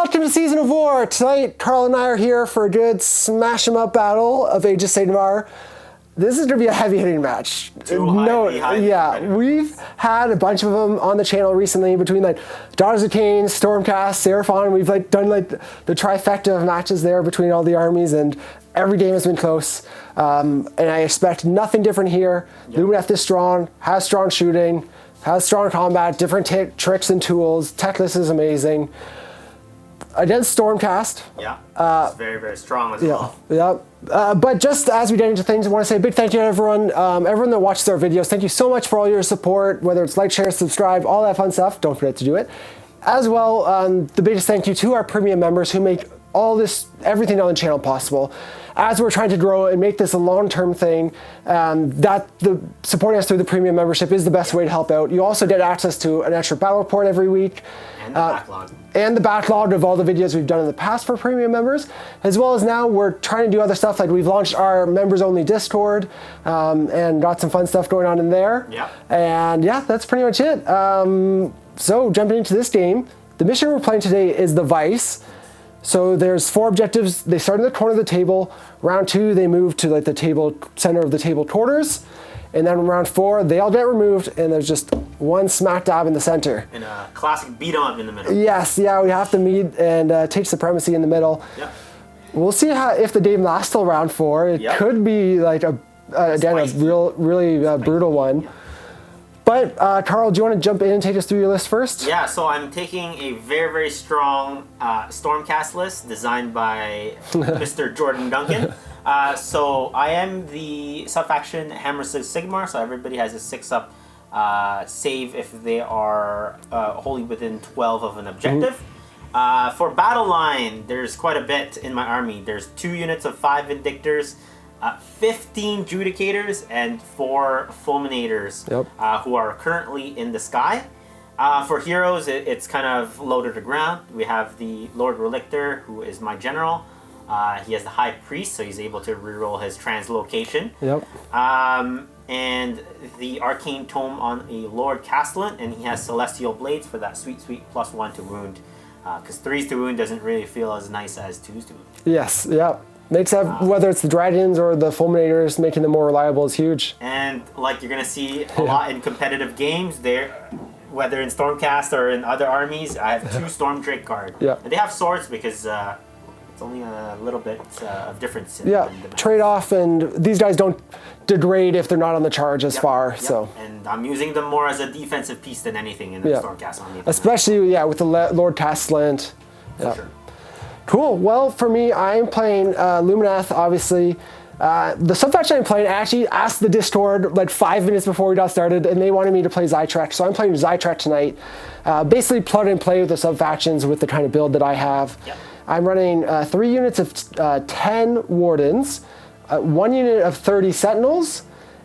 welcome to Season of War. Tonight, Carl and I are here for a good smash-em-up battle of Age of Sigmar. This is going to be a heavy-hitting match. We've had a bunch of them on the channel recently between like Daughters of Cain, Stormcast, Seraphon. We've like done like the trifecta of matches there between all the armies, and every game has been close. And I expect nothing different here. Yep. Lumineth is strong, has strong shooting, has strong combat, different tricks and tools. Tech list is amazing. Against Stormcast. Yeah, it's very, very strong as well. Yeah. But just as we get into things, I want to say a big thank you to everyone. Everyone that watches our videos, thank you so much for all your support, whether it's like, share, subscribe, all that fun stuff. Don't forget to do it. As well, the biggest thank you to our premium members who make all this, everything on the channel possible. As we're trying to grow and make this a long-term thing, supporting us through the premium membership is the best way to help out. You also get access to an extra battle report every week. And the backlog. And the backlog of all the videos we've done in the past for premium members, as well as now we're trying to do other stuff, like we've launched our members-only Discord, and got some fun stuff going on in there. Yeah. And yeah, that's pretty much it. So jumping into this game, the mission we're playing today is the Vice. So there's 4 objectives. They start in the corner of the table. Round 2, they move to like the table center of the table quarters. And then round 4, they all get removed, and there's just one smack dab in the center. And a classic beat 'em up in the middle. Yes, yeah, we have to meet and take supremacy in the middle. Yep. We'll see if the game lasts till round 4. It could be like a really brutal one. Yep. But Carl, do you want to jump in and take us through your list first? Yeah, so I'm taking a very, very strong Stormcast list designed by Mr. Jordan Duncan. So I am the sub-faction Hammer Sigmar, so everybody has a 6-up save if they are wholly within 12 of an objective. For battle line, there's quite a bit in my army. There's 2 units of 5 Vindictors, 15 Judicators, and 4 Fulminators who are currently in the sky. For heroes, it's kind of low to the ground. We have the Lord Relictor, who is my general. He has the High Priest, so he's able to reroll his translocation. Yep. And the Arcane Tome on a Lord Castellan, and he has Celestial Blades for that sweet, sweet +1 to wound. Because 3s to wound doesn't really feel as nice as 2s to wound. Yes, yeah. Makes up, whether it's the Dragons or the Fulminators, making them more reliable is huge. And like you're going to see a lot in competitive games, whether in Stormcast or in other armies, I have 2 Storm Drake guard. Yeah. And they have swords because it's only a little bit of difference. In the trade-off, and these guys don't degrade if they're not on the charge as far. So. And I'm using them more as a defensive piece than anything in the Stormcast army. Especially, with the Lord Castellan. For sure. Cool. Well, for me, I'm playing Lumineth, obviously. The sub-faction I'm playing, I actually asked the Discord like 5 minutes before we got started, and they wanted me to play Zytrek, so I'm playing Zytrek tonight. Basically plug and play with the sub-factions with the kind of build that I have. Yep. I'm running 3 units of 10 Wardens, 1 unit of 30 Sentinels,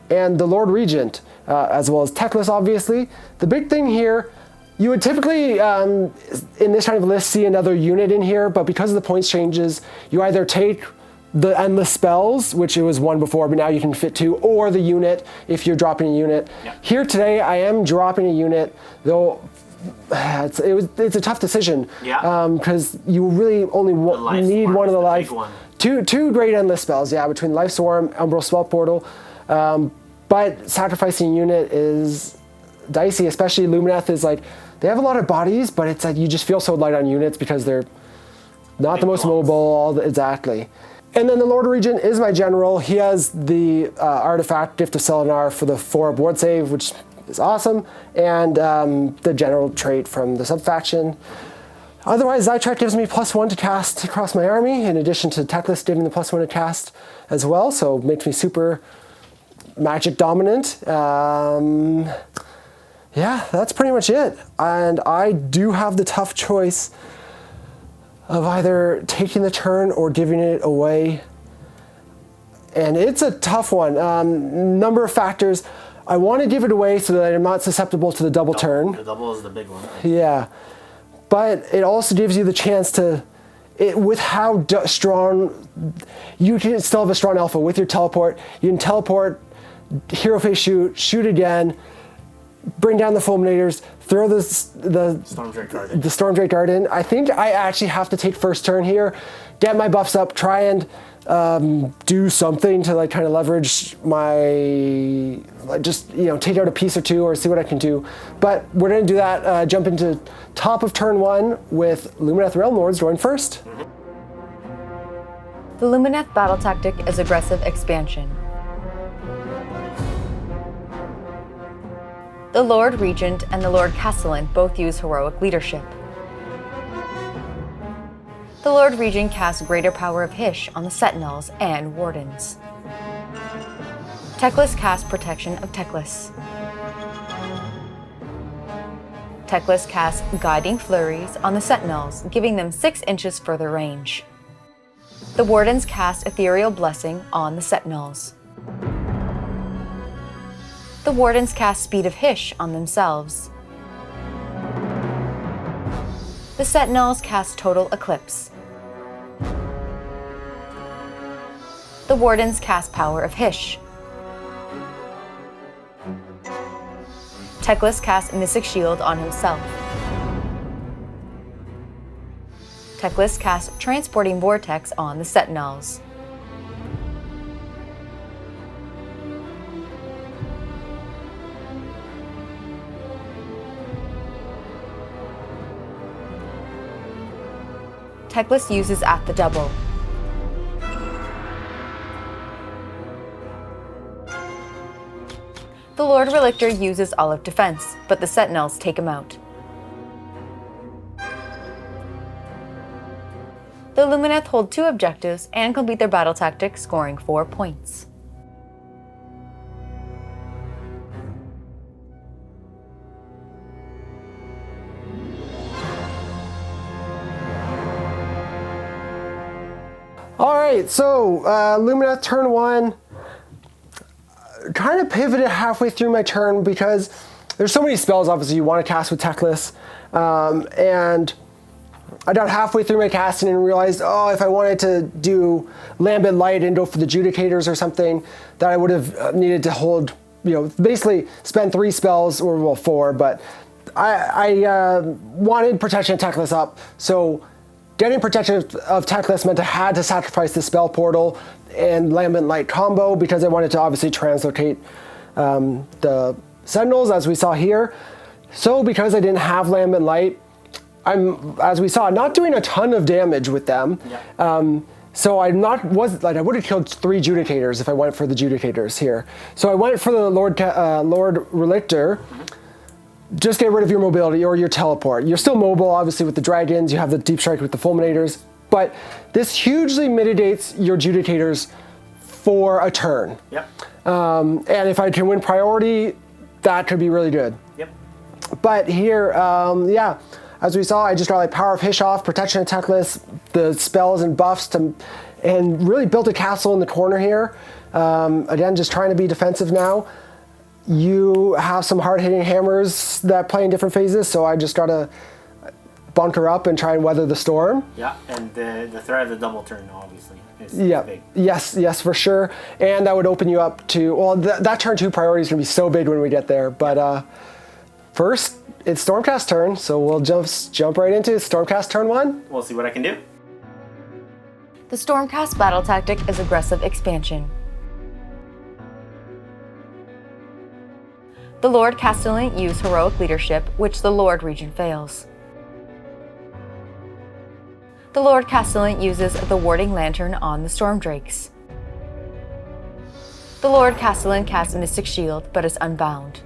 and the Lord Regent, as well as Techless, obviously. The big thing here, you would typically, in this kind of list, see another unit in here, but because of the points changes, you either take the endless spells, which it was 1 before, but now you can fit 2, or the unit if you're dropping a unit. Yep. Here today, I am dropping a unit, though it's a tough decision. Because you really only need one of the life. Two great endless spells, between Life Swarm, Umbral Spell Portal. But sacrificing a unit is dicey, especially Lumineth is like, they have a lot of bodies, but it's like you just feel so light on units because they're not the most mobile. Exactly. And then the Lord Regent is my general. He has the artifact Gift of Selenar for the 4-up ward save, which is awesome, and the general trait from the sub-faction. Otherwise, Zytrek gives me +1 to cast across my army, in addition to Techless giving the +1 to cast as well, so it makes me super magic dominant. Yeah, that's pretty much it. And I do have the tough choice of either taking the turn or giving it away. And it's a tough one. Number of factors. I want to give it away so that I'm not susceptible to the double turn. The double is the big one. Yeah. But it also gives you the chance to, with how strong, you can still have a strong alpha with your teleport. You can teleport, hero phase shoot again, bring down the Fulminators, throw the Stormdrake Guard in. I think I actually have to take first turn here, get my buffs up, try and do something to like kind of leverage my, just, you know, take out a piece or two or see what I can do. But we're going to do that, jump into top of turn 1 with Lumineth Realmlords going first. The Lumineth battle tactic is aggressive expansion. The Lord Regent and the Lord Castellan both use heroic leadership. The Lord Regent casts Greater Power of Hysh on the Sentinels and Wardens. Teclis casts Protection of Teclis. Teclis casts Guiding Flurries on the Sentinels, giving them 6 inches further range. The Wardens cast Ethereal Blessing on the Sentinels. The Wardens cast Speed of Hysh on themselves. The Sentinels cast Total Eclipse. The Wardens cast Power of Hysh. Teclis casts Mystic Shield on himself. Teclis casts Transporting Vortex on the Sentinels. Teclis uses at the double. The Lord Relictor uses Olive Defense, but the Sentinels take him out. The Lumineth hold 2 objectives and complete their battle tactic, scoring 4 points. All right, so Lumineth turn 1. Kind of pivoted halfway through my turn because there's so many spells obviously you want to cast with Teclis, and I got halfway through my casting and realized, oh, if I wanted to do Lambent Light and go for the Judicators or something, that I would have needed to hold, you know, basically spend 3 spells, or well 4, but I wanted Protection of Teclis up, so getting Protection of Teclis meant I had to sacrifice the Spell Portal and Lambent Light combo because I wanted to obviously translocate the Sentinels, as we saw here. So because I didn't have Lambent Light, I'm, as we saw, not doing a ton of damage with them. Yeah. So I would have killed 3 Judicators if I went for the Judicators here. So I went for the Lord Relictor. Just get rid of your mobility or your teleport. You're still mobile, obviously, with the dragons. You have the deep strike with the Fulminators. But this hugely mitigates your Judicators for a turn. Yep. And if I can win priority, that could be really good. Yep. But here, yeah, as we saw, I just got like Power of Hysh off, Protection of Teclis, the spells and buffs, and really built a castle in the corner here. Again, just trying to be defensive now. You have some hard-hitting hammers that play in different phases, so I just gotta bunker up and try and weather the storm. Yeah, and the threat of the double turn, obviously, is big. Yes, for sure. And that would open you up to, well, that turn 2 priority is gonna be so big when we get there. But first, it's Stormcast turn, so we'll jump right into Stormcast turn 1. We'll see what I can do. The Stormcast battle tactic is aggressive expansion. The Lord Castellan use heroic leadership, which the Lord Regent fails. The Lord Castellan uses the Warding Lantern on the Stormdrakes. The Lord Castellan casts Mystic Shield, but is unbound.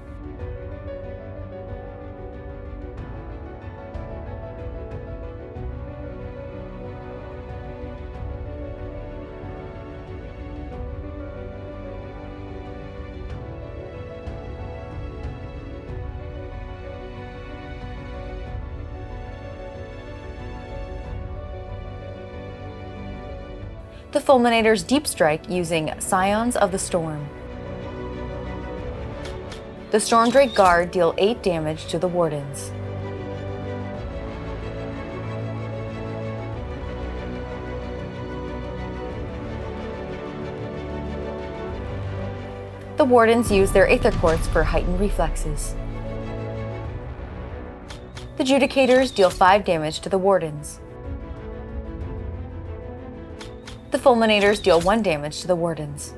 The Fulminators Deep Strike using Scions of the Storm. The Stormdrake Guard deal 8 damage to the Wardens. The Wardens use their Aether Quartz for heightened reflexes. The Judicators deal 5 damage to the Wardens. The Fulminators deal 1 damage to the Wardens.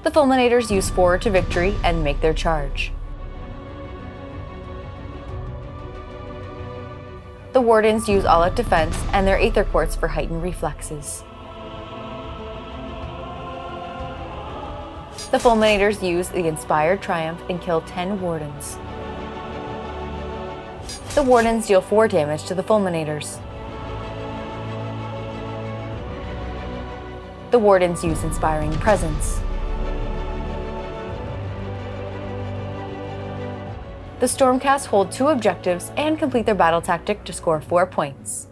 The Fulminators use Forward to Victory and make their charge. The Wardens use All-Out Defense and their Aether Quartz for heightened reflexes. The Fulminators use the Inspired Triumph and kill 10 Wardens. The Wardens deal 4 damage to the Fulminators. The Wardens use Inspiring Presence. The Stormcast hold 2 objectives and complete their battle tactic to score 4 points.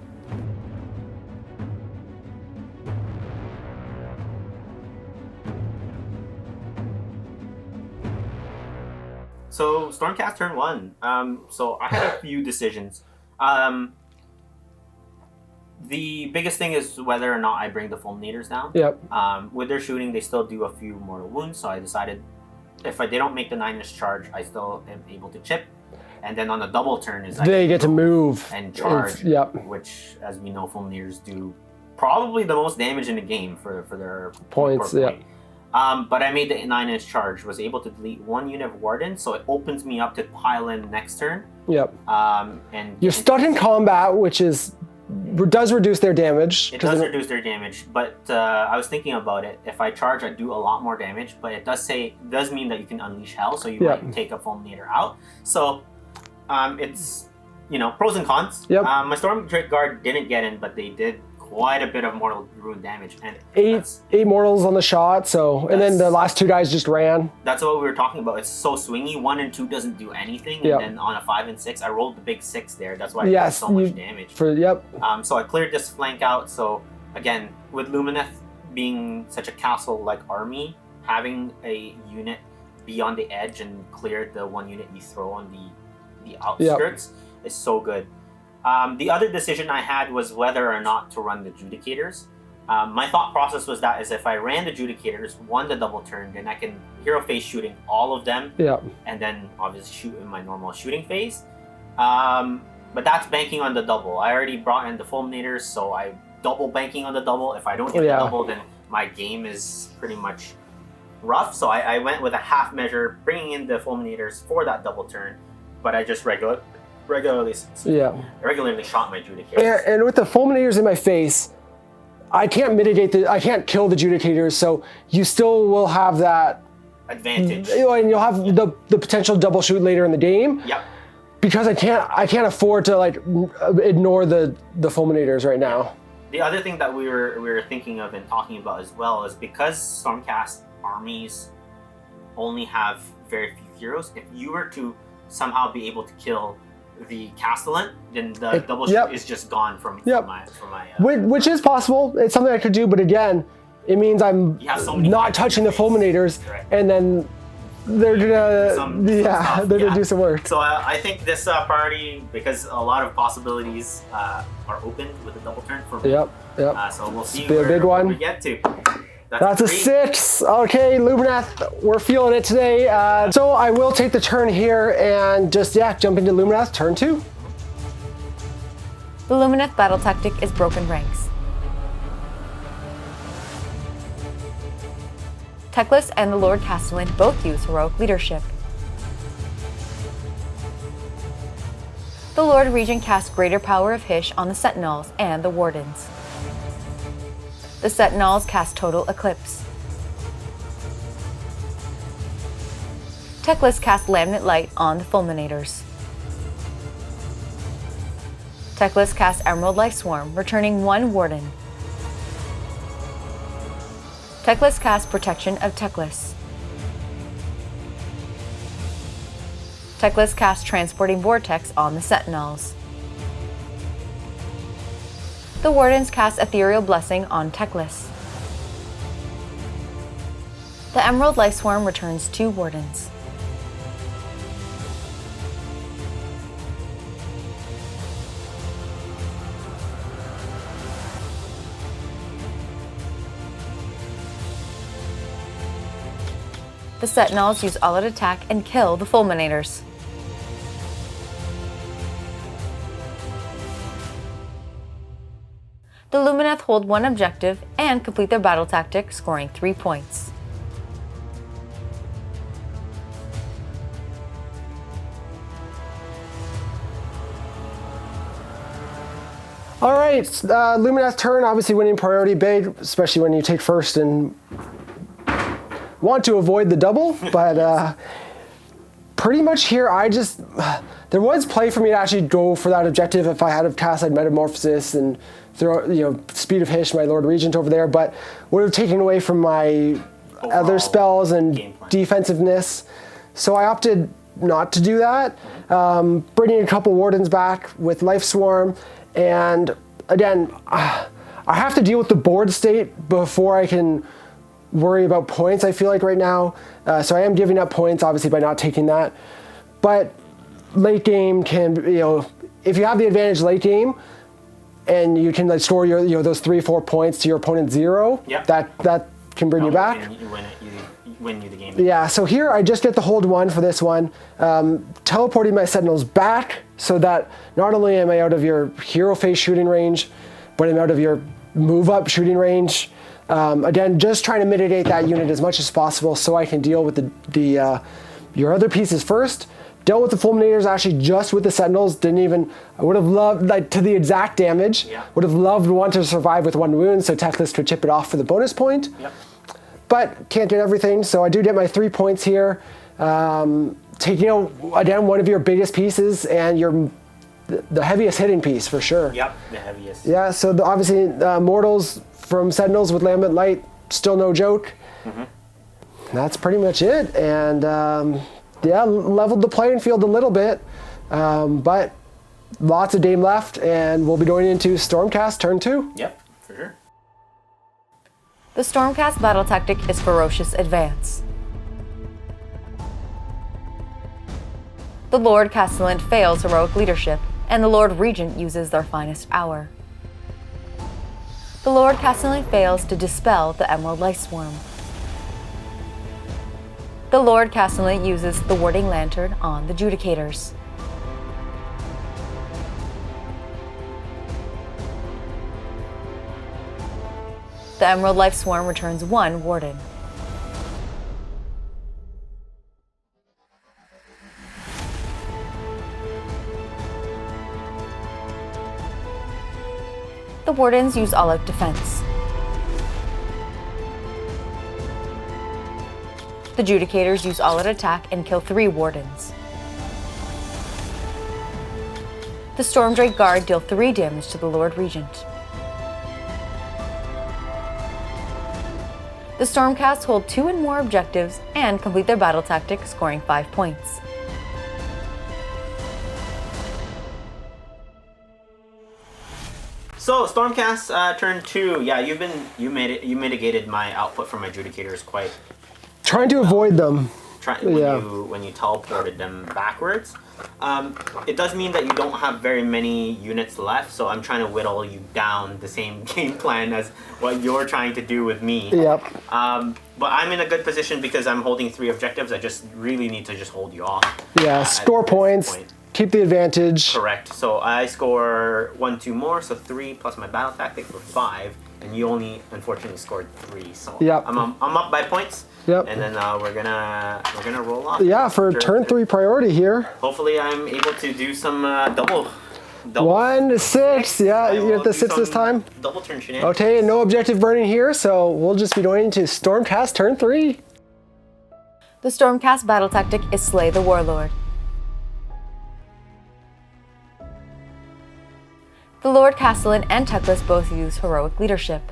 So Stormcast turn 1. So I had a few decisions. The biggest thing is whether or not I bring the Fulminators down. Yep. With their shooting, they still do a few mortal wounds, so I decided if they don't make the 9-inch charge, I still am able to chip. And then on the double turn is they get to move and charge, yep. Which, as we know, Fulminators do probably the most damage in the game for their points. Point. But I made the 9-inch charge, was able to delete 1 unit of Warden, so it opens me up to pile in next turn. Yep. And you're stuck in combat, which does reduce their damage. It does reduce their damage, but I was thinking about it. If I charge, I do a lot more damage, but it does mean that you can unleash hell, so you might take a Fulminator out. So it's, pros and cons. Yep. My Storm Drake Guard didn't get in, but they did quite a bit of mortal ruin damage. And 8 mortals on the shot, and then the last 2 guys just ran. That's what we were talking about. It's so swingy. 1 and 2 doesn't do anything, and then on a 5 and 6, I rolled the big 6 there. That's why I did so much damage. So I cleared this flank out. So again, with Lumineth being such a castle-like army, having a unit be on the edge and clear the 1 unit you throw on the outskirts is so good. The other decision I had was whether or not to run the Judicators. My thought process was that if I ran the Judicators, won the double turn, then I can hero phase shooting all of them, and then obviously shoot in my normal shooting phase. But that's banking on the double. I already brought in the Fulminators, so I'm double banking on the double. If I don't hit the double, then my game is pretty much rough. So I went with a half measure, bringing in the Fulminators for that double turn, but I just regularly shot my Judicators. And with the Fulminators in my face, I can't I can't kill the Judicators, so you still will have that advantage. And you'll have the potential double shoot later in the game. Yep. Because I can't afford to ignore the Fulminators right now. The other thing that we were thinking of and talking about as well is because Stormcast armies only have very few heroes, if you were to somehow be able to kill the Castellan, then the double shoot is just gone from my which is possible. It's something I could do, but again, it means I'm not touching the Fulminators, and then they're gonna do some work. So I think this priority, because a lot of possibilities are open with the double turn for me. So we'll see where we get to. That's a 6. Okay, Lumineth, we're feeling it today. So I will take the turn here and just, jump into Lumineth, turn 2. The Lumineth battle tactic is Broken Ranks. Teclis and the Lord Castellan both use Heroic Leadership. The Lord Regent casts Greater Power of Hysh on the Sentinels and the Wardens. The Sentinels cast Total Eclipse. Teclis casts Laminate Light on the Fulminators. Teclis casts Emerald Life Swarm, returning 1 Warden. Teclis casts Protection of Teclis. Teclis casts Transporting Vortex on the Sentinels. The Wardens cast Ethereal Blessing on Teclis. The Emerald Life Swarm returns 2 Wardens. The The Sentinels use all-out attack and kill the Fulminators. The Lumineth hold one objective and complete their battle tactic, scoring 3 points. All right, Lumineth turn, obviously winning priority big, especially when you take first and want to avoid the double, but pretty much here there was play for me to actually go for that objective if I had have cast like Metamorphosis and throw, Speed of Hish, my Lord Regent over there, but would have taken away from my other spells and defensiveness. So I opted not to do that, bringing a couple Wardens back with Life Swarm, and again, I have to deal with the board state before I can worry about points, I feel like right now. So I am giving up points, obviously, by not taking that. But late game can, if you have the advantage late game, and you can store your those 3-4 points to your opponent's 0, that can bring you back. Win you the game. Yeah, so here I just get to hold 1 for this one, teleporting my Sentinels back so that not only am I out of your hero phase shooting range, but I'm out of your move up shooting range. Again, just trying to mitigate that unit as much as possible so I can deal with your other pieces first. Dealt with the Fulminators actually just with the Sentinels. I would have loved, to the exact damage. Yeah. Would have loved one to survive with 1 wound so Teclis could chip it off for the bonus point. Yep. But can't get everything, so I do get my 3 points here. Taking out, again, one of your biggest pieces and the heaviest hitting piece for sure. Yep, the heaviest. Yeah, so obviously Mortals from Sentinels with Lambent Light, still no joke. Mm-hmm. That's pretty much it, and leveled the playing field a little bit, but lots of game left, and we'll be going into Stormcast turn 2. Yep, for sure. The Stormcast battle tactic is Ferocious Advance. The Lord Castellan fails Heroic Leadership, and the Lord Regent uses their Finest Hour. The Lord Castellan fails to dispel the Emerald Life Swarm. The Lord Castellan uses the Warding Lantern on the Judicators. The Emerald Life Swarm returns 1 Warden. The Wardens use all-out defense. The Judicators use all-out attack and kill 3 Wardens. The Stormdrake Guard deal 3 damage to the Lord Regent. The Stormcast hold 2 and more objectives and complete their battle tactic, scoring 5 points. So Stormcast turn 2. Yeah, you mitigated my output from my Judicators quite. Trying to avoid them. When you teleported them backwards. It does mean that you don't have very many units left, so I'm trying to whittle you down the same game plan as what you're trying to do with me. Yep. But I'm in a good position because I'm holding 3 objectives. I just really need to just hold you off. Yeah, score points, keep the advantage. Correct. So I score 1, 2 more, so 3 plus my battle tactic for 5, and you only unfortunately scored 3. So yep. I'm up by points. Yep. And then we're gonna roll off. Yeah, for turn 3 priority here. Hopefully, I'm able to do some double. 1 to 6. Yeah, you get the 6 this time. Double turn shenanigans. Okay, no objective burning here, so we'll just be going to Stormcast turn 3. The Stormcast battle tactic is Slay the Warlord. The Lord Castellan and Teclis both use Heroic Leadership.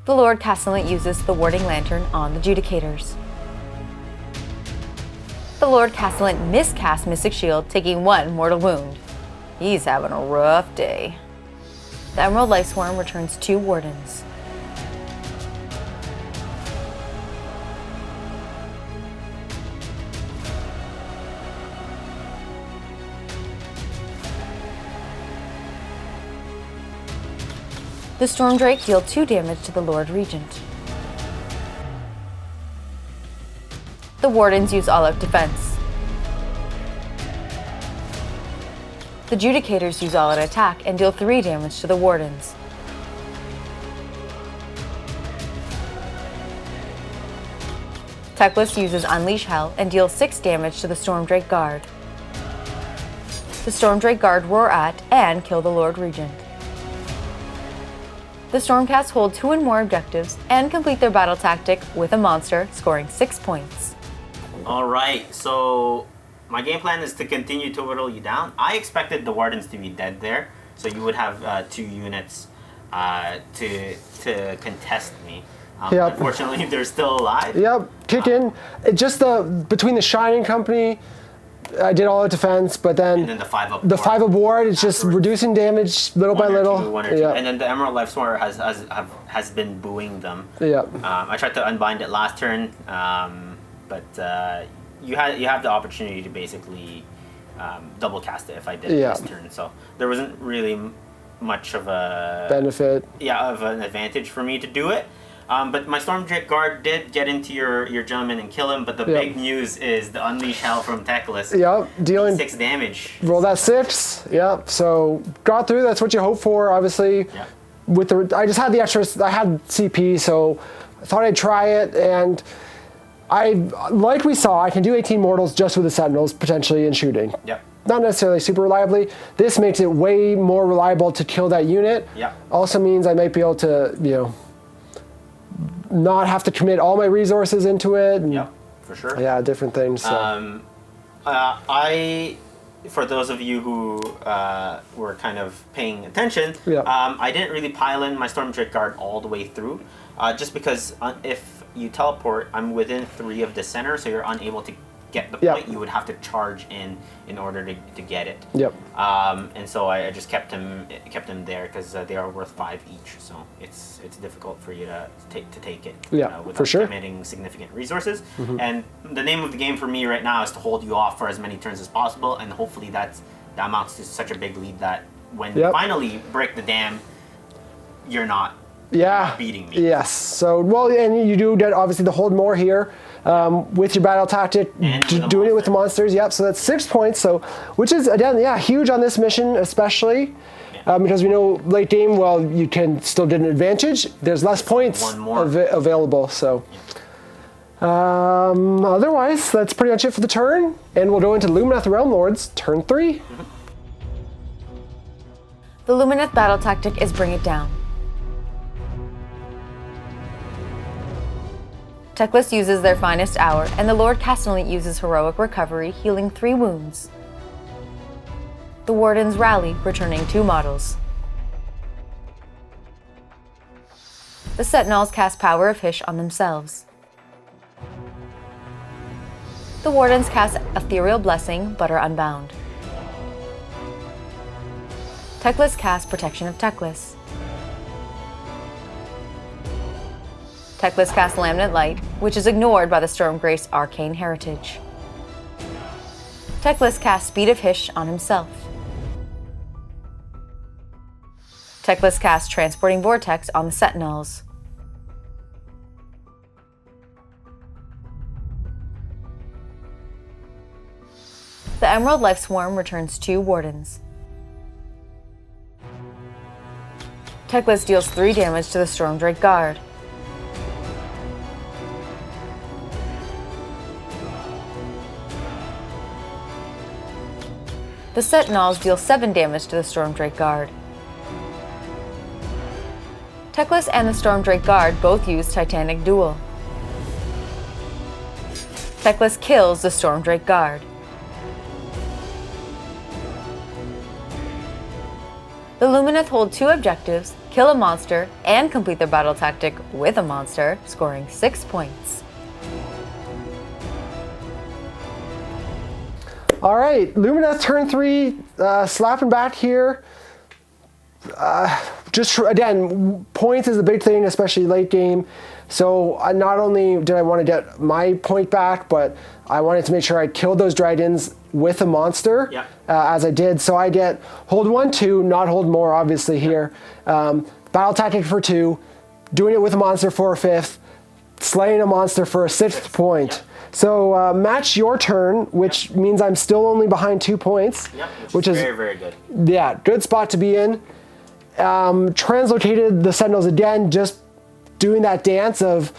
The Lord Castellan uses the Warding Lantern on the Judicators. The Lord Castellan miscasts Mystic Shield, taking 1 mortal wound. He's having a rough day. The Emerald Life Swarm returns 2 Wardens. The Stormdrake deal 2 damage to the Lord Regent. The Wardens use all-out defense. The Judicators use all-out attack and deal 3 damage to the Wardens. Teclis uses Unleash Hell and deals 6 damage to the Stormdrake Guard. The Stormdrake Guard roar at and kill the Lord Regent. The Stormcast hold 2 and more objectives and complete their battle tactic with a monster, scoring 6 points. Alright, so my game plan is to continue to whittle you down. I expected the Wardens to be dead there, so you would have 2 units to contest me. Yep. Unfortunately, they're still alive. Yep, kick in. Just between the Shining Company, I did all the defense, but then the 5 up. The 5 up ward is just reducing damage little by little. One or two. And then the Emerald Lifeswearer has been booing them. Yeah. I tried to unbind it last turn, but you have the opportunity to basically double cast it if I did this turn. So there wasn't really much of a benefit. Yeah, of an advantage for me to do it. But my Stormdrake Guard did get into your gentleman and kill him, but the big news is the Unleash Hell from Teclis. Yep, dealing 6 damage. Roll that 6. Yep, so got through. That's what you hope for, obviously. Yep. I just had the extra. I had CP, so I thought I'd try it, and like we saw, I can do 18 mortals just with the Sentinels potentially in shooting. Yep. Not necessarily super reliably. This makes it way more reliable to kill that unit. Yep. Also means I might be able to, not have to commit all my resources into it. And, for sure. Yeah, different things. So. For those of you who were kind of paying attention, Yeah. I didn't really pile in my Stormdrake Guard all the way through, just because if you teleport, I'm within 3 of the center, so you're unable to get the point. You would have to charge in order to get it. Yep. And so I just kept him there because they are worth 5 each. So it's difficult for you to take it. Without for sure. committing significant resources. And the name of the game for me right now is to hold you off for as many turns as possible, and hopefully that amounts to such a big lead that when you finally break the dam, you're not beating me. Yes. So and you do get obviously the hold more here. With your battle tactic, doing it with the monsters. Yep, so that's 6 points. So, which is again, huge on this mission, especially because we know late game. Well, you can still get an advantage. There's less points available. So, otherwise, that's pretty much it for the turn, and we'll go into Lumineth Realmlords, turn 3. The Lumineth battle tactic is Bring It Down. Teclis uses their finest hour, and the Lord Castellan uses heroic recovery, healing 3 wounds. The Wardens rally, returning 2 models. The Sentinels cast Power of Hysh on themselves. The Wardens cast Ethereal Blessing, but are unbound. Teclis casts Protection of Teclis. Teclis casts Laminate Light, which is ignored by the Stormgrace's arcane heritage. Teclis casts Speed of Hysh on himself. Teclis casts Transporting Vortex on the Sentinels. The Emerald Life Swarm returns 2 Wardens. Teclis deals 3 damage to the Stormdrake Guard. The Sentinels deal 7 damage to the Stormdrake Guard. Teclis and the Stormdrake Guard both use Titanic Duel. Teclis kills the Stormdrake Guard. The Lumineth hold 2 objectives, kill a monster, and complete their battle tactic with a monster, scoring 6 points. All right, Lumineth turn 3, slapping back here. Just again, points is a big thing, especially late game. So not only did I want to get my point back, but I wanted to make sure I killed those dragons with a monster, as I did. So I get hold 1, 2, not hold more, obviously here. Battle tactic for 2, doing it with a monster for a 5th. slaying a monster for a 6th point. Yep. So match your turn, which means I'm still only behind 2 points. Yep, which is very, very good. Yeah, good spot to be in. Translocated the Sentinels again, just doing that dance of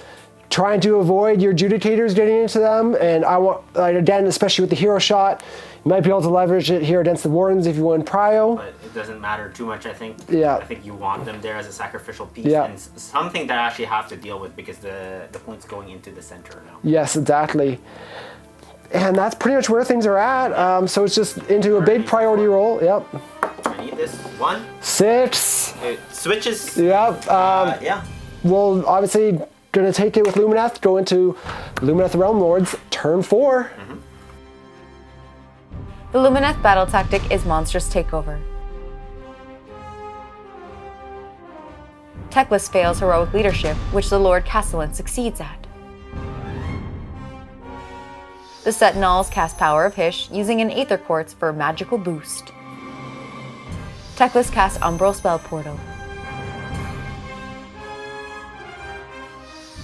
trying to avoid your Judicators getting into them. And I want, again, especially with the hero shot, you might be able to leverage it here against the Wardens if you win Prio. But it doesn't matter too much, I think. Yeah. I think you want them there as a sacrificial piece. Yeah. And something that I actually have to deal with because the point's going into the center now. Yes, exactly. And that's pretty much where things are at. So it's just into a big priority roll. Yep. I need this. 1. 6. It switches. Yep. Yeah. We'll obviously gonna take it with Lumineth, go into Lumineth Realmlords, turn 4. Mm-hmm. The Lumineth battle tactic is Monstrous Takeover. Teclis fails Heroic Leadership, which the Lord Castellan succeeds at. The Sentinels cast Power of Hysh using an Aether Quartz for magical boost. Teclis casts Umbral Spell Portal.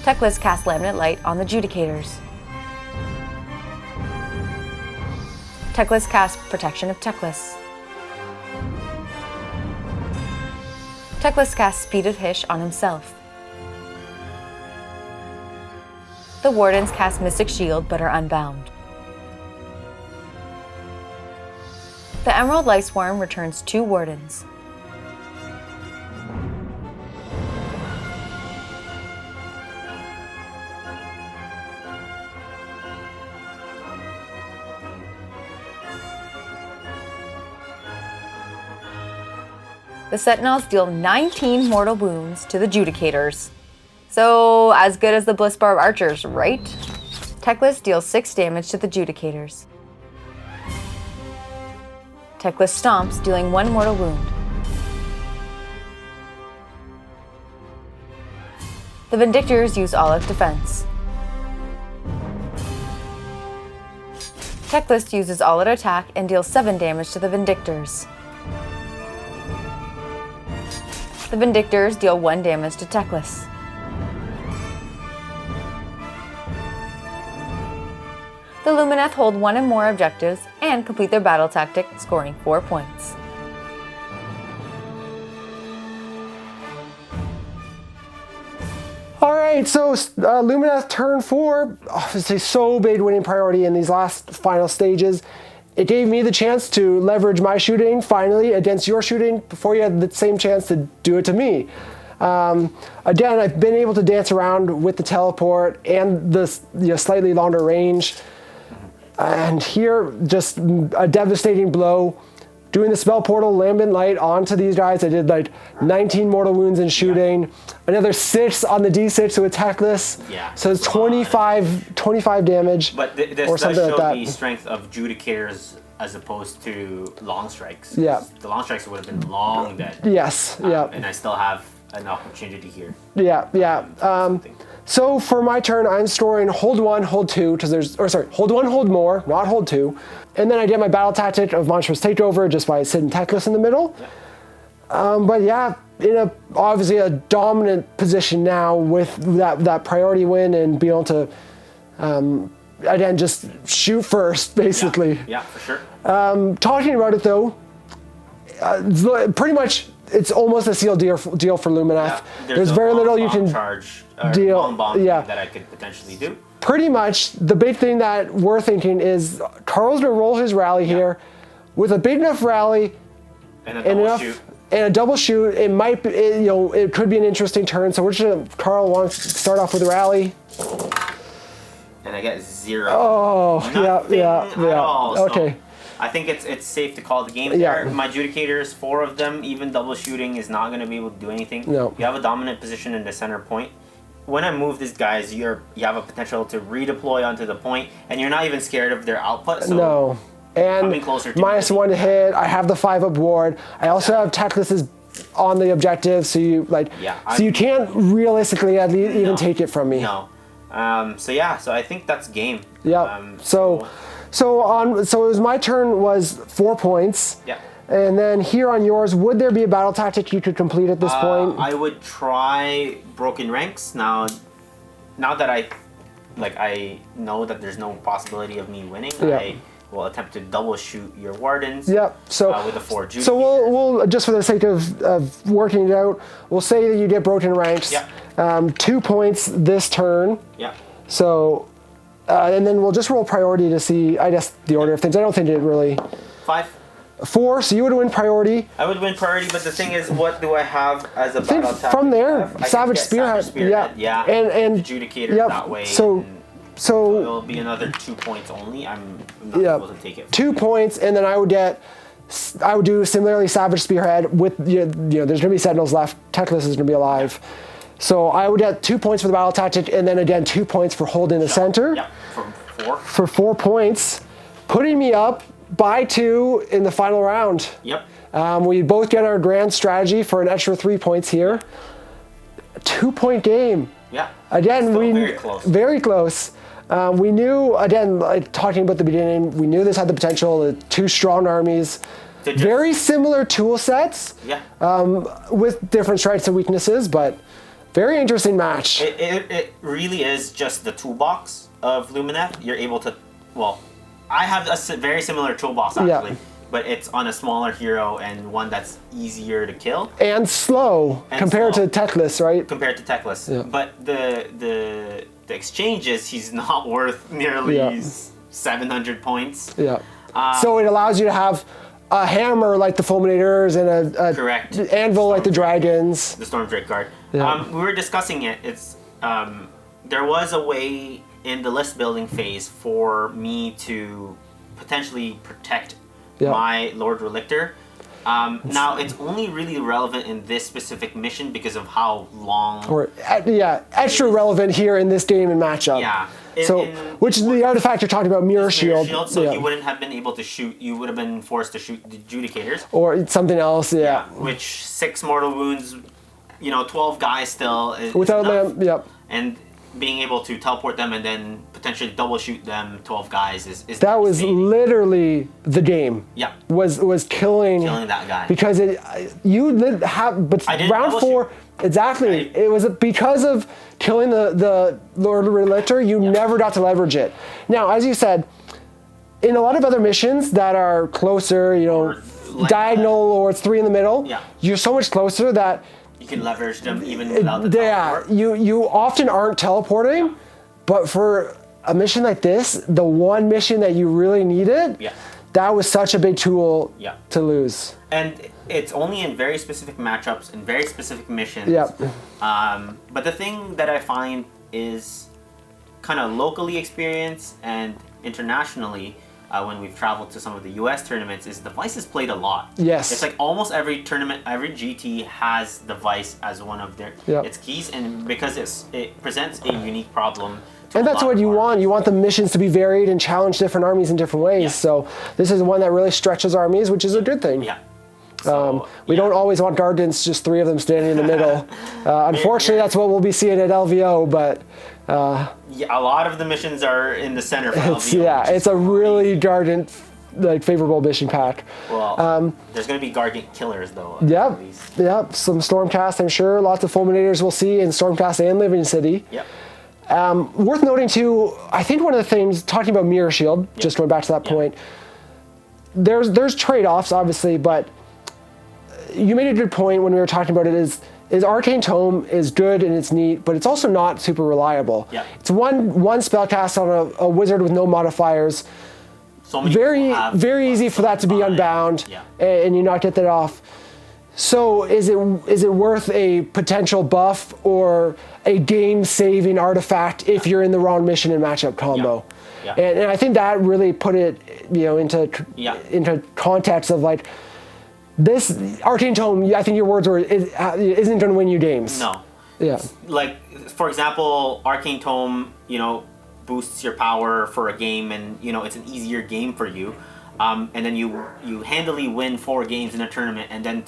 Teclis casts Laminate Light on the Judicators. Teclis casts Protection of Teclis. Teclis casts Speed of Hysh on himself. The Wardens cast Mystic Shield but are unbound. The Emerald Liceworm returns 2 Wardens. The Sentinels deal 19 mortal wounds to the Judicators. So, as good as the Blissbarb Archers, right? Teclis deals 6 damage to the Judicators. Teclis stomps, dealing 1 mortal wound. The Vindictors use all-out defense. Teclis uses all-out attack and deals 7 damage to the Vindictors. The Vindictors deal 1 damage to Teclis. The Lumineth hold 1 and more objectives and complete their battle tactic, scoring 4 points. Alright, so Lumineth turn 4, obviously so big winning priority in these last final stages. It gave me the chance to leverage my shooting, finally, against your shooting, before you had the same chance to do it to me. Again, I've been able to dance around with the teleport and the slightly longer range. And here, just a devastating blow. Doing the spell portal, Lambent Light onto these guys. I did like 19 mortal wounds in shooting. Yeah. Another 6 on the D6 to attack this. Yeah. So it's 25 damage. But this or does something show like that. the strength of Judicators as opposed to long strikes. Yeah. The long strikes would have been long dead. Yes, yeah. And I still have an opportunity here. Yeah, yeah. So for my turn, I'm storing hold 1, hold 2, because hold 1, hold more, not hold 2. And then I get my battle tactic of Monstrous Takeover just by sitting Teclis in the middle. Yeah. But yeah, in obviously a dominant position now with that priority win and being able to, again, just shoot first, basically. Yeah, for sure. Talking about it though, pretty much it's almost a sealed deal for Lumineth. Yeah, there's very little you can deal. That I could potentially do. Pretty much the big thing that we're thinking is Carl's gonna roll his rally here with a big enough rally and a double shoot. It might be, it could be an interesting turn. So we're just gonna, Carl wants to start off with a rally. And I get 0. Oh, Nothing at all. Okay. So I think it's safe to call the game Yeah. there. My Judicators, 4 of them, even double shooting is not going to be able to do anything. No. You have a dominant position in the center point. When I move these guys, you have a potential to redeploy onto the point, and you're not even scared of their output. So No. And coming closer to -1 to hit. I have the 5-up ward. I also have Teclis on the objective, so you can't realistically at least even take it from me. No. So I think that's game. Yeah. So it was my turn was 4 points. Yeah. And then here on yours, would there be a battle tactic you could complete at this point? I would try Broken Ranks. Now, now that I know that there's no possibility of me winning, I will attempt to double shoot your wardens. Yep. So with the 4 Judy. So we'll just for the sake of working it out, we'll say that you get broken ranks. Yeah. 2 points this turn. Yeah. So, and then we'll just roll priority to see, I guess, the order of things. I don't think it really. 5. 4. So you would win priority. I would win priority, but the thing is, what do I have as a battle tactic? From there, Savage Spearhead. Yeah. And Adjudicator that way. So it'll be another 2 points only. I'm not able to take it. 2 points, and then I would do similarly Savage Spearhead with there's going to be Sentinels left. Teclis is going to be alive. So I would get 2 points for the battle tactic, and then again 2 points for holding the center. Yeah, for 4. For 4 points, putting me up by 2 in the final round. Yep. We both get our grand strategy for an extra 3 points here. 2 point game. Yeah. Again, very close. Very close. We knew, again, like talking about the beginning, we knew this had the potential. The 2 strong armies, very similar tool sets. Yeah. With different strengths and weaknesses, but very interesting match. It really is just the toolbox of Lumineth. You're able to, I have a very similar toolbox actually, but it's on a smaller hero and one that's easier to kill. And slow compared to Teclis, right? Compared to Teclis. Yeah. But the exchange is he's not worth nearly 700 points. Yeah. So it allows you to have a hammer like the Fulminators and a anvil like the Dragons. The Storm Drake Guard. Yeah. We were discussing it. It's there was a way in the list building phase for me to potentially protect my Lord Relictor. Now it's only really relevant in this specific mission because of how long. Extra relevant here in this game and matchup. Yeah. Which is the artifact you're talking about, Mirror Shield. So you wouldn't have been able to shoot. You would have been forced to shoot the Adjudicators. Or something else. Yeah. Which 6 mortal wounds, 12 guys still is without enough. them. Yep. And being able to teleport them and then potentially double shoot them 12 guys is that was literally the game. Yeah. Was killing that guy. Because round 4 exactly. It was because of killing the Lord Relictor, you never got to leverage it. Now, as you said, in a lot of other missions that are closer, diagonal or it's 3 in the middle, you're so much closer that you can leverage them even without the teleport. You often aren't teleporting, but for a mission like this, the one mission that you really needed, that was such a big tool to lose. And it's only in very specific matchups and very specific missions. But the thing that I find is kind of locally experienced and internationally, when we've traveled to some of the US tournaments, is the Vice is played a lot. Yes. It's like almost every tournament, every GT has the Vice as one of its keys, and because it presents a unique problem. And that's what you want. You want the missions to be varied and challenge different armies in different ways. So this is one that really stretches armies, which is a good thing. Yeah. We don't always want Guardians, just 3 of them standing in the middle. Unfortunately, that's what we'll be seeing at LVO, but... a lot of the missions are in the center for LVO. It's a really Guardian favorable mission pack. Well, there's going to be Guardian killers, though. Yep. Some Stormcast, I'm sure. Lots of Fulminators we'll see in Stormcast and Living City. Yep. Worth noting, too, I think one of the things, talking about Mirror Shield, just going back to that point, there's trade-offs, obviously, but you made a good point when we were talking about it, is Arcane Tome is good and it's neat, but it's also not super reliable. It's one spell cast on a wizard with no modifiers. So many very easy for that to be unbound and you not get that off. So is it worth a potential buff or a game-saving artifact if you're in the wrong mission and matchup combo? And I think that really put it into context of like, this Arcane Tome, I think your words were, isn't going to win you games. No. Yeah. Like, for example, Arcane Tome, boosts your power for a game and, it's an easier game for you. And then you handily win 4 games in a tournament, and then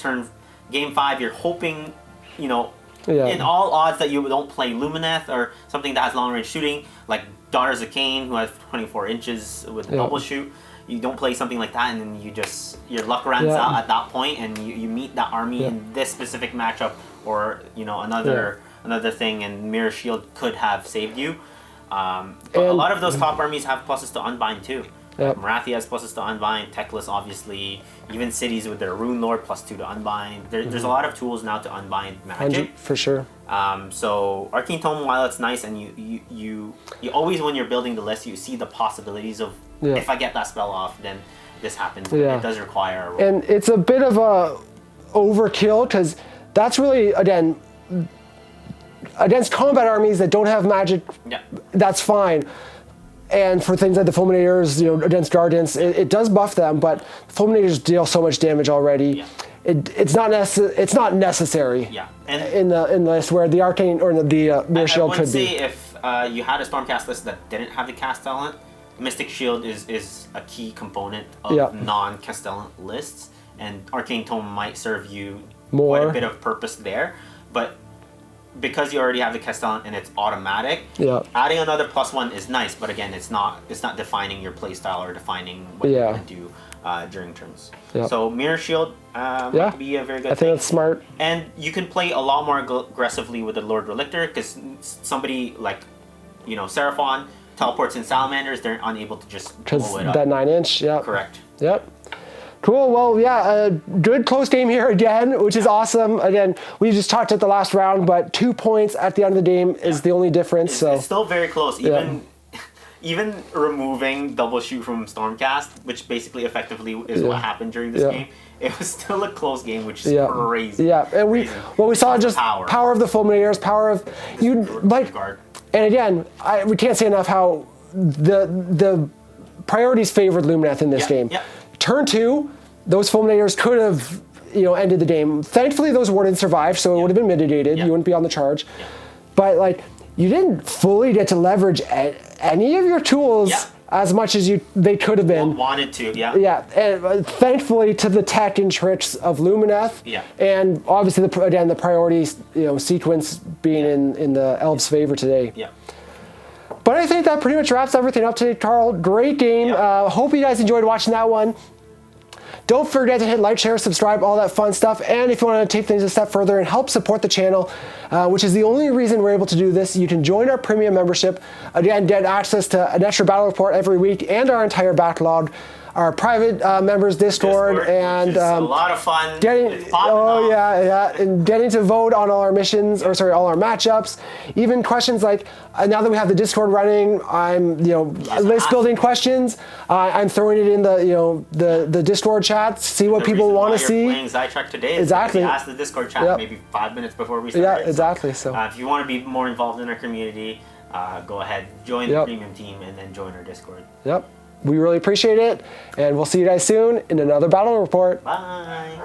game 5, you're hoping, in all odds that you don't play Lumineth or something that has long-range shooting, like Daughters of Cain, who has 24 inches with a double shoot. You don't play something like that, and then your luck runs out at that point, and you meet that army in this specific matchup, or another another thing, and Mirror Shield could have saved you. But a lot of those top armies have pluses to unbind too. Yep. Marathi has pluses to unbind, Teclis obviously, even cities with their Rune Lord +2 to unbind. There's a lot of tools now to unbind magic. For sure. So Arcane Tome, while it's nice, and you always, when you're building the list, you see the possibilities of, if I get that spell off, then this happens. But it does require a roll. And it's a bit of a overkill, because that's really, again, against combat armies that don't have magic, that's fine. And for things like the Fulminators, against Guardians, it does buff them, but Fulminators deal so much damage already. It's not necessary. In the list where the Arcane or the Mirror Shield could be. I would say if you had a Stormcast list that didn't have the Castellan, Mystic Shield is a key component of non-Castellan lists, and Arcane Tome might serve you quite a bit of purpose there. But because you already have the Castellan and it's automatic, adding another +1 is nice, but again, it's not defining your playstyle or defining what you're going to do during turns. So Mirror Shield might be a very good thing. I think that's smart. And you can play a lot more aggressively with the Lord Relictor, because somebody like, Seraphon teleports in Salamanders, they're unable to just blow it up. That 9-inch, Correct. Cool. Well, a good close game here again, which is awesome. Again, we just talked at the last round, but 2 points at the end of the game is the only difference. It's still very close. Even removing double shoot from Stormcast, which basically effectively is what happened during this game, it was still a close game, which is crazy. And we saw just power of the Fulminators, power of and again, we can't say enough how the priorities favored Lumineth in this game. Turn 2, those Fulminators could have, ended the game. Thankfully, those Wardens survived, so it would have been mitigated. You wouldn't be on the charge. But you didn't fully get to leverage any of your tools as much as they could have been. Wanted to, and thankfully to the tech and tricks of Lumineth. And obviously, the priority sequence being in the Elves' favor today. But I think that pretty much wraps everything up today, Carl. Great game. Hope you guys enjoyed watching that one. Don't forget to hit like, share, subscribe, all that fun stuff. And if you want to take things a step further and help support the channel, which is the only reason we're able to do this, you can join our premium membership. Again, get access to an extra battle report every week and our entire backlog. Our private members Discord and which is a lot of fun. And getting to vote on all our missions, all our matchups. Even questions like now that we have the Discord running, I'm list building questions. I'm throwing it in the Discord chat. See what people want to see. Playing Zytrek today is exactly. Ask the Discord chat maybe 5 minutes before we start. Exactly. So if you want to be more involved in our community, go ahead, join the premium team, and then join our Discord. We really appreciate it, and we'll see you guys soon in another battle report. Bye.